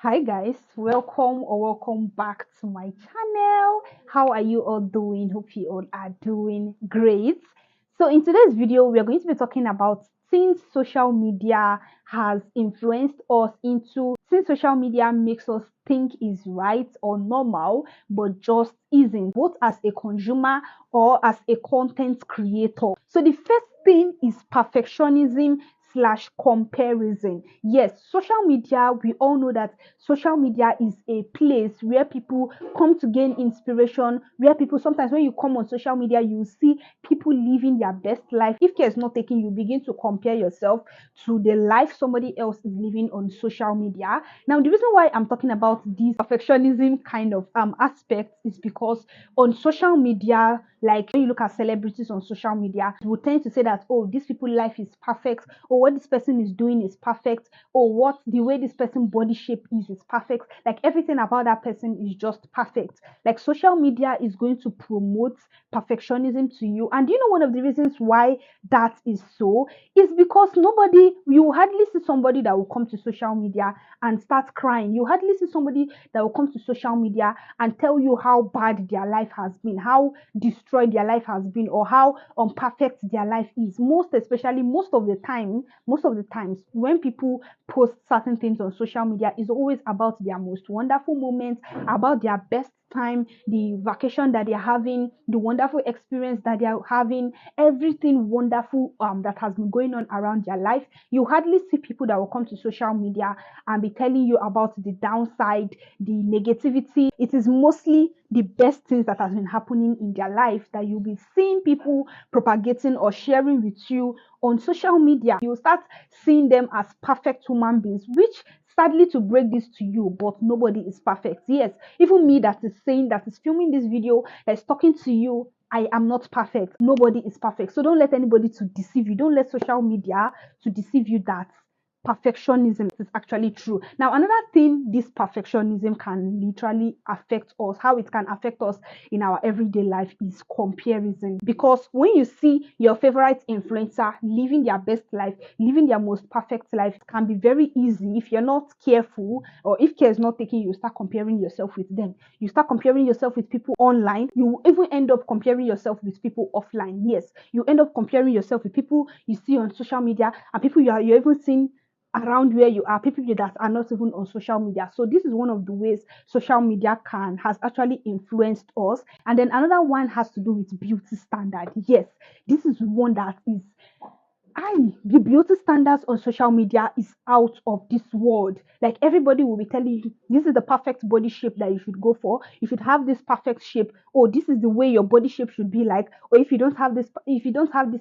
Hi guys, welcome back to my channel. How are you all doing? Hope you all are doing great. So in today's video, we are going to be talking about things social media has influenced us into, since social media makes us think is right or normal, but just isn't, both as a consumer or as a content creator. So the first thing is perfectionism slash comparison. Yes, social media, we all know that social media is a place where people come to gain inspiration, where people, sometimes when you come on social media, you see people living their best life. If care is not taken, you begin to compare yourself to the life somebody else is living on social media. Now, the reason why I'm talking about this perfectionism kind of aspect is because on social media, like when you look at celebrities on social media, we tend to say that, oh, this people's life is perfect, or what this person is doing is perfect, or what the way this person body shape is perfect. Like everything about that person is just perfect. Like social media is going to promote perfectionism to you. And you know, one of the reasons why that is so is because you hardly see somebody that will come to social media and start crying. You hardly see somebody that will come to social media and tell you how bad their life has been, how destroyed their life has been, or how imperfect their life is. Most of the times when people post certain things on social media, is always about their most wonderful moments, about their best time, the vacation that they're having, the wonderful experience that they're having, everything wonderful that has been going on around their life. You hardly see people that will come to social media and be telling you about the downside, the negativity. It is mostly the best things that has been happening in their life that you'll be seeing people propagating or sharing with you on social media. You'll start seeing them as perfect human beings, which, sadly to break this to you, but nobody is perfect. Yes, even me that is saying, that is filming this video, that is talking to you, I am not perfect. Nobody is perfect. So don't let anybody to deceive you. Don't let social media to deceive you that perfectionism is actually true. Now, another thing this perfectionism can literally affect us, how it can affect us in our everyday life, is comparison. Because when you see your favorite influencer living their best life, living their most perfect life, it can be very easy, if you're not careful or if care is not taken, you start comparing yourself with them. You start comparing yourself with people online. You even end up comparing yourself with people offline. Yes, you end up comparing yourself with people you see on social media and people you're even seeing around where you are, people that are not even on social media. So this is one of the ways social media has actually influenced us. And then another one has to do with beauty standard. Yes, this is one that is, the beauty standards on social media is out of this world. Like everybody will be telling you, this is the perfect body shape that you should go for. You should have this perfect shape. Or this is the way your body shape should be like. Or if you don't have this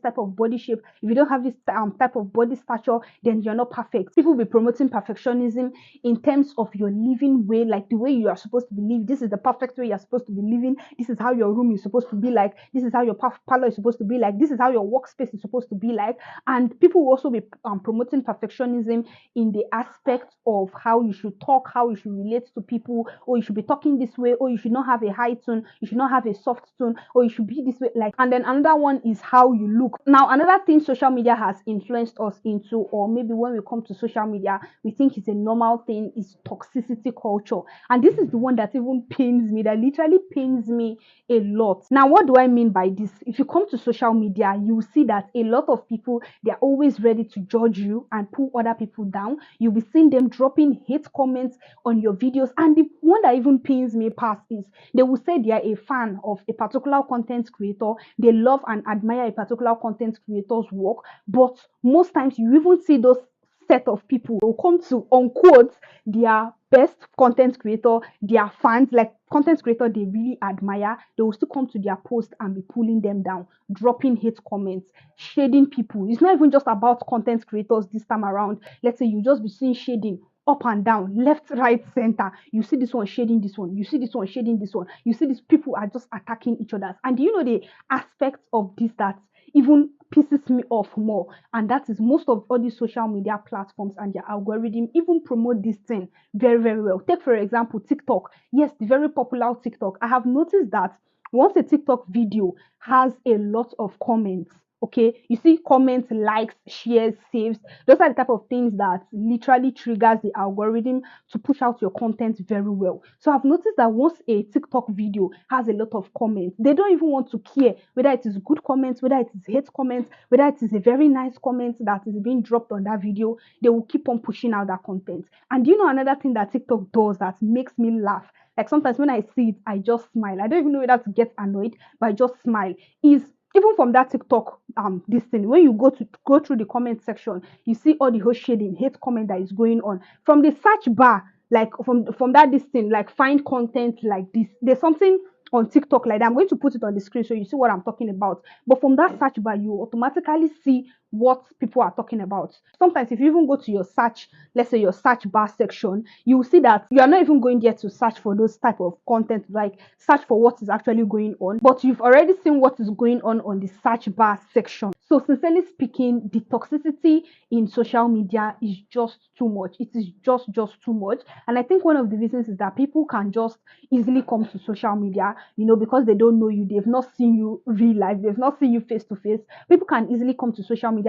type of body shape, if you don't have this type of body stature, then you're not perfect. People will be promoting perfectionism in terms of your living way, like the way you are supposed to be living. This is the perfect way you're supposed to be living. This is how your room is supposed to be like. This is how your parlor is supposed to be like. This is how your workspace is supposed to be like. And people will also be promoting perfectionism in the aspect of how you should talk, how you should relate to people, or you should be talking this way, or you should not have a high tone, you should not have a soft tone, or you should be this way. Like, and then another one is how you look. Now, another thing social media has influenced us into, or maybe when we come to social media, we think it's a normal thing, is toxicity culture. And this is the one that even pains me, that literally pains me a lot. Now, what do I mean by this? If you come to social media, you will see that a lot of people, they're always ready to judge you and pull other people down. You'll be seeing them dropping hate comments on your videos. And the one that even pains me past is they will say they are a fan of a particular content creator. They love and admire a particular content creator's work. But most times you even see those set of people will come to unquote their best content creator, their fans, like content creator they really admire, they will still come to their post and be pulling them down, dropping hate comments, shading people. It's not even just about content creators this time around. Let's say you just be seeing shading up and down, left, right, center. You see this one shading this one, you see this one shading this one, you see these people are just attacking each other. And do you know the aspects of this that even pisses me off more? And that is, most of all these social media platforms and their algorithm even promote this thing very, very well. Take for example TikTok. Yes, the very popular TikTok. I have noticed that once a TikTok video has a lot of comments Okay, you see comments, likes, shares, saves. Those are the type of things that literally triggers the algorithm to push out your content very well. So I've noticed that once a TikTok video has a lot of comments, they don't even want to care whether it is good comments, whether it is hate comments, whether it is a very nice comment that is being dropped on that video. They will keep on pushing out that content. And you know another thing that TikTok does that makes me laugh? Like sometimes when I see it, I just smile. I don't even know whether to get annoyed, but I just smile. Is even from that TikTok this thing, when you go through the comment section, you see all the whole shading, hate comment that is going on. From the search bar, like from that this thing, like find content like this. There's something on TikTok like that. I'm going to put it on the screen so you see what I'm talking about. But from that search bar, you automatically see what people are talking about. Sometimes if you even go to your search, let's say your search bar section, you will see that you are not even going there to search for those type of content, like search for what is actually going on, but you've already seen what is going on the search bar section. So sincerely speaking, the toxicity in social media is just too much. It is just too much. And I think one of the reasons is that people can just easily come to social media, because they don't know you, they've not seen you real life, they've not seen you face to face. People can easily come to social media.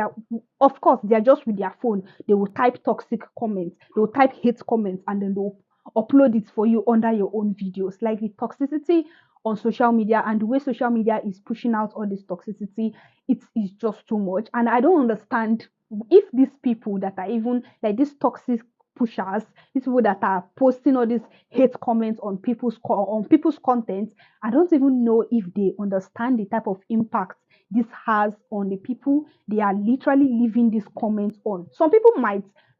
Of course, they're just with their phone. They will type toxic comments, they will type hate comments, and then they'll upload it for you under your own videos. Like the toxicity on social media and the way social media is pushing out all this toxicity, it is just too much. And I don't understand if these people that are even like these toxic pushers, these people that are posting all these hate comments on people's content, I don't even know if they understand the type of impact this has on the people they are literally leaving these comments on. Some people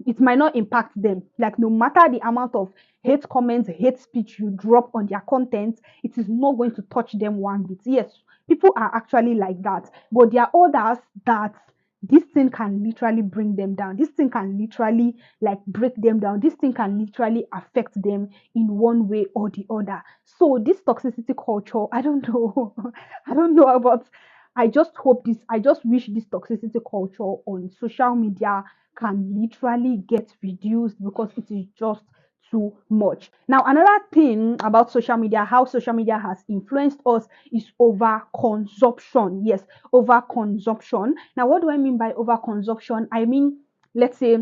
it might not impact them. Like no matter the amount of hate comments, hate speech you drop on their content, it is not going to touch them one bit. Yes, people are actually like that, but there are others that this thing can literally bring them down. This thing can literally like break them down. This thing can literally affect them in one way or the other. So this toxicity culture, I don't know. I don't know about. I just wish this toxicity culture on social media can literally get reduced because it is just too much. Now, another thing about social media, how social media has influenced us, is over consumption. Yes, over consumption. Now, what do I mean by over consumption? I mean, let's say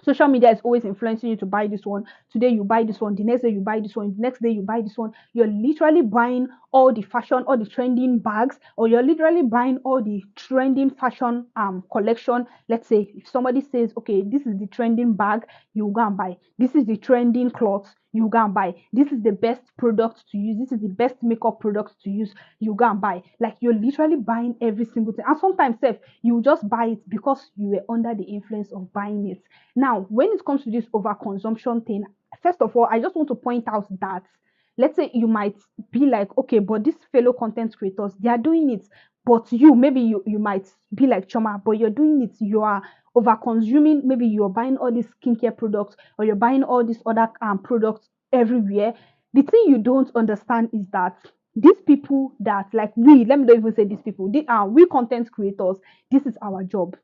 social media is always influencing you to buy this one. Today you buy this one, the next day you buy this one, the next day you buy this one. You're literally buying all the fashion, all the trending bags, or you're literally buying all the trending fashion collection. Let's say if somebody says, okay, this is the trending bag, you go and buy. This is the trending clothes, you go and buy. This is the best product to use. This is the best makeup product to use, you go and buy. Like you're literally buying every single thing. And sometimes you just buy it because you were under the influence of buying it. Now, when it comes to this overconsumption thing, first of all, I just want to point out that let's say you might be like, okay, but these fellow content creators, they are doing it, but you might be like Choma, but you're doing it, you are over consuming. Maybe you're buying all these skincare products or you're buying all these other products everywhere. The thing you don't understand is that these people that like let me not even say these people, they are we content creators, this is our job.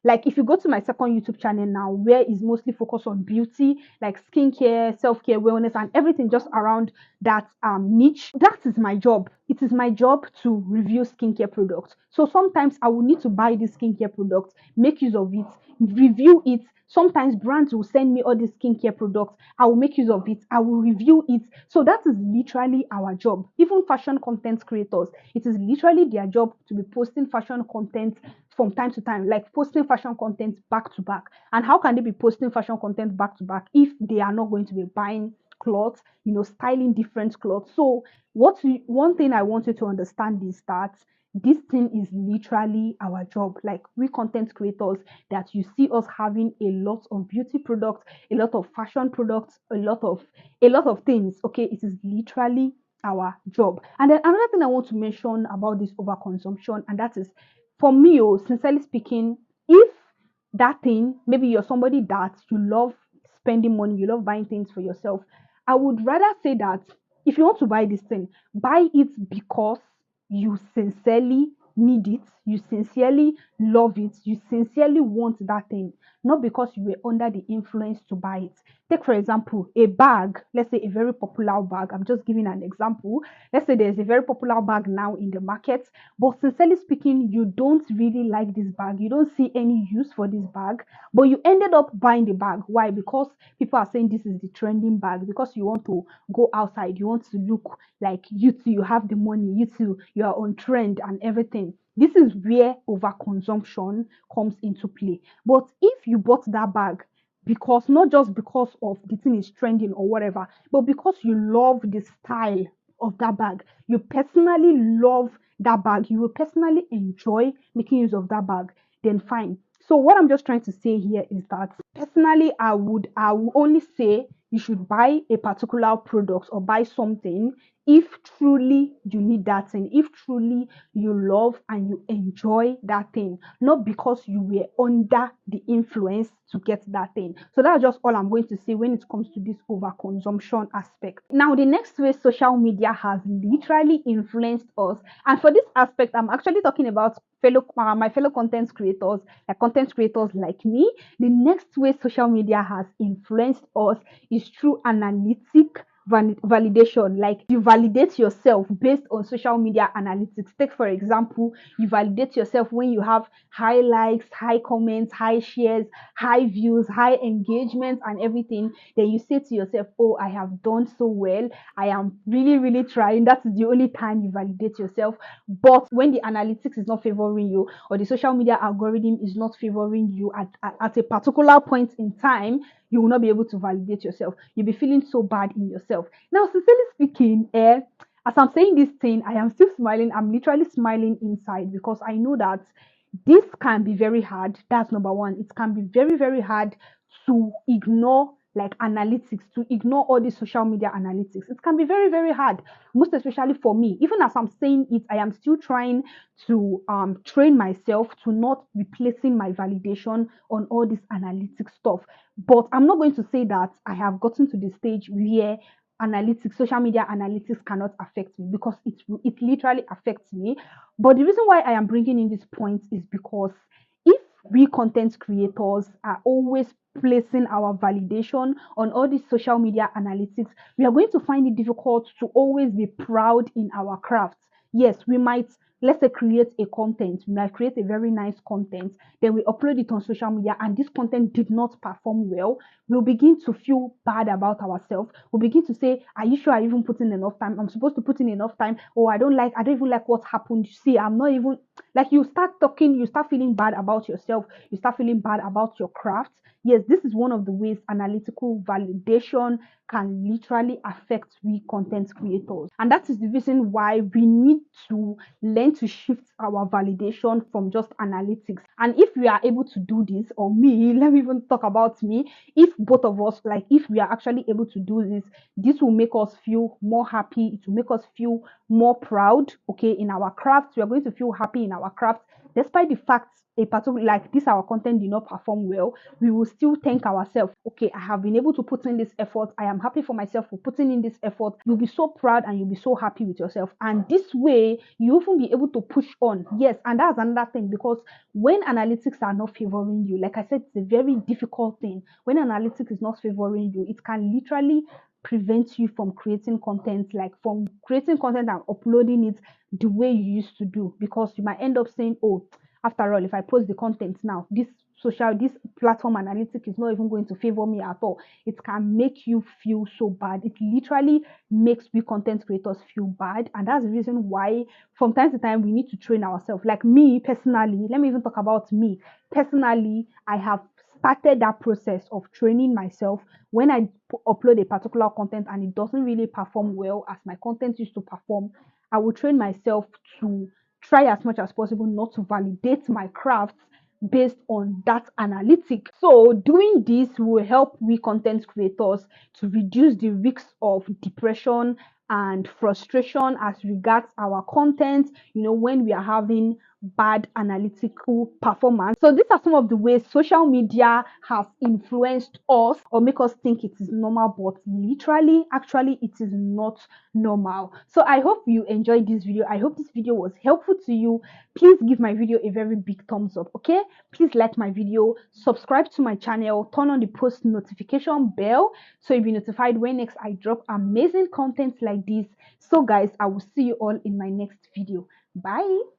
Like if you go to my second YouTube channel now, where is mostly focused on beauty, like skincare, self-care, wellness, and everything just around that niche, that is my job. It is my job to review skincare products. So sometimes I will need to buy this skincare products, make use of it, review it. Sometimes brands will send me all these skincare products. I will make use of it. I will review it. So that is literally our job. Even fashion content creators, it is literally their job to be posting fashion content from time to time, like posting fashion content back to back. And how can they be posting fashion content back to back if they are not going to be buying clothes, styling different clothes? So one thing I want you to understand is that this thing is literally our job. Like we content creators, that you see us having a lot of beauty products, a lot of fashion products, a lot of things. Okay, it is literally our job. And then another thing I want to mention about this overconsumption, and that is for me, sincerely speaking, if that thing, maybe you're somebody that you love spending money, you love buying things for yourself, I would rather say that if you want to buy this thing, buy it because you sincerely need it, you sincerely love it, you sincerely want that thing. not because you were under the influence to buy it. Take, for example, a bag, let's say a very popular bag. I'm just giving an example. Let's say there's a very popular bag now in the market, but sincerely speaking, you don't really like this bag. You don't see any use for this bag, but you ended up buying the bag. Why? Because people are saying this is the trending bag, because you want to go outside, you want to look like you too, you have the money, you too, you are on trend and everything. This is where overconsumption comes into play. But if you bought that bag because, not just because of the thing is trending or whatever, but because you love the style of that bag, you personally love that bag, you will personally enjoy making use of that bag, then fine. So what I'm just trying to say here is that personally, I would only say you should buy a particular product or buy something if truly you need that thing, if truly you love and you enjoy that thing, not because you were under the influence to get that thing. So that's just all I'm going to say when it comes to this overconsumption aspect. Now, the next way social media has literally influenced us, and for this aspect, I'm actually talking about my fellow content creators, like content creators like me. The next way social media has influenced us is through analytic validation. Like, you validate yourself based on social media analytics. Take, for example, you validate yourself when you have high likes, high comments, high shares, high views, high engagement and everything. Then you say to yourself, oh, I have done so well, I am really really trying. That is the only time you validate yourself. But when the analytics is not favoring you, or the social media algorithm is not favoring you at a particular point in time, you will not be able to validate yourself. You'll be feeling so bad in yourself. Now, sincerely speaking, as I'm saying this thing, I am still smiling. I'm literally smiling inside, because I know that this can be very hard. That's number one. It can be very, very hard to ignore like analytics, to ignore all the social media analytics. It can be very, very hard, most especially for me. Even as I'm saying it, I am still trying to train myself to not be placing my validation on all this analytics stuff. But I'm not going to say that I have gotten to the stage where analytics, social media analytics cannot affect me, because it literally affects me. But the reason why I am bringing in this point is because if we content creators are always placing our validation on all these social media analytics, we are going to find it difficult to always be proud in our craft. Yes, we might, let's say, create a content, we might create a very nice content, then we upload it on social media, and this content did not perform well. We'll begin to feel bad about ourselves. We'll begin to say, are you sure I even put in enough time? I'm supposed to put in enough time. Oh, I don't even like what happened. See, I'm not even, like, you start talking, you start feeling bad about yourself, you start feeling bad about your craft. Yes, this is one of the ways analytical validation can literally affect we content creators. And that is the reason why we need to learn to shift our validation from just analytics. And if we are able to do this, or me, let me even talk about me, if both of us, like, if we are actually able to do this, this will make us feel more happy, it will make us feel more proud, okay, in our craft. We are going to feel happy in our craft, despite the fact a particular, like, this our content did not perform well. We will still thank ourselves. Okay, I have been able to put in this effort, I am happy for myself for putting in this effort. You'll be so proud and you'll be so happy with yourself, and this way you often be able to push on. Yes, and that's another thing, because when analytics are not favoring you, like I said, it's a very difficult thing. When analytics is not favoring you, it can literally prevent you from creating content, like from creating content and uploading it the way you used to do, because you might end up saying, oh, after all, if I post the content now, this platform analytic is not even going to favor me at all. It can make you feel so bad. It literally makes we content creators feel bad. And that's the reason why from time to time we need to train ourselves. Like me personally, let me even talk about me. Personally, I have started that process of training myself. When I upload a particular content and it doesn't really perform well as my content used to perform, I will train myself to try as much as possible not to validate my craft based on that analytic. So doing this will help we content creators to reduce the risks of depression and frustration as regards our content, when we are having bad analytical performance. So these are some of the ways social media has influenced us or make us think it is normal, but literally, actually, it is not normal. So I hope you enjoyed this video. I hope this video was helpful to you. Please give my video a very big thumbs up, okay? Please like my video, subscribe to my channel, turn on the post notification bell so you'll be notified when next I drop amazing content like this. So guys, I will see you all in my next video. Bye.